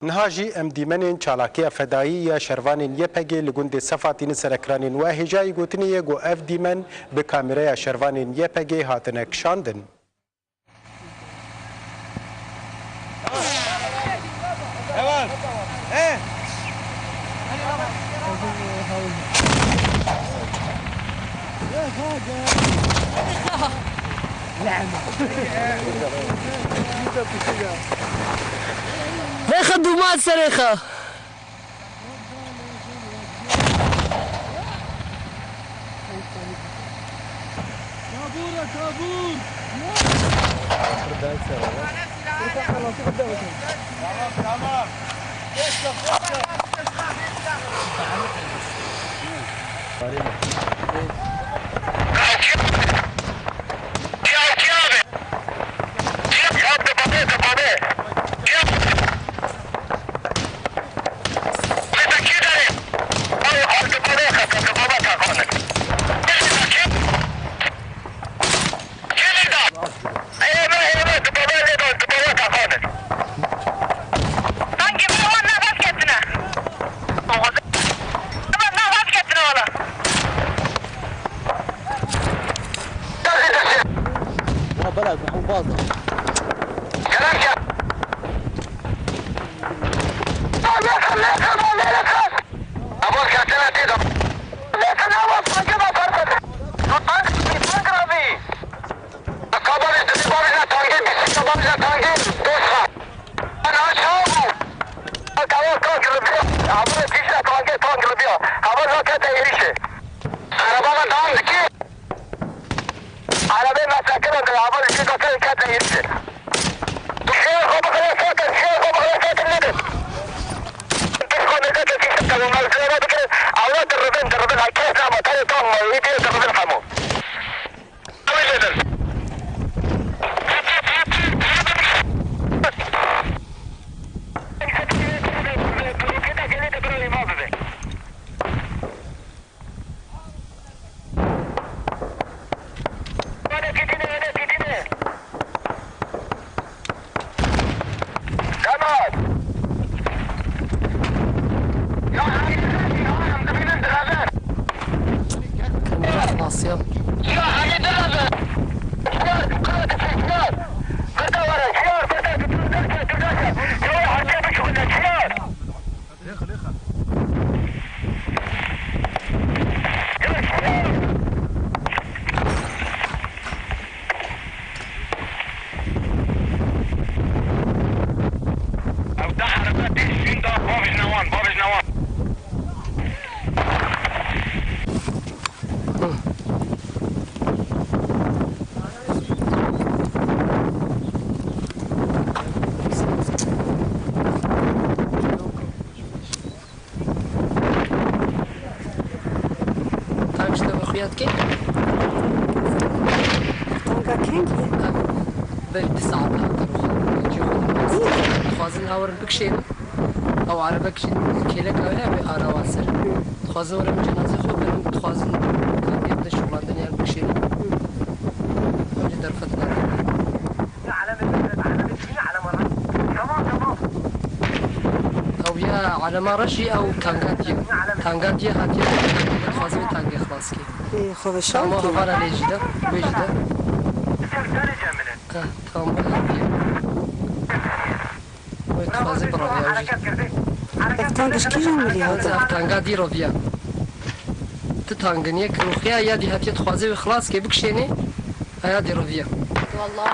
نهاجی ام دیمنین چالاکی فدایی یا شروانین یپگی لگوند صفاتین سرکرانین و هجای گوتنی گو اف دیمن به کامرای شروانین یپگی هاتن کشاندن. ريخة دومات سريخة بلد محباطة ناصية كيف؟ طنقة كينجي؟ بالساعة خوازن هاور بكشين أو عربك كيلك أو لا أرواسر خوازن ورا جنازة خو بن خوازن كان يبدأ شغلان دنيا بكشين وجد رفتنا أو يا على ما رشي أو كانغاتي هاتي خوازن تانجي خلاص كي خب شو ما هفارا ليجدا ويجدا تام بلادية ويتخازي براوياجي تانجش كي جميلي هذا تانغا دي روفيا تتانغنيك روخيا يا دي هاتي تخازي وخلاص كي بكشيني هيا دي روفيا والله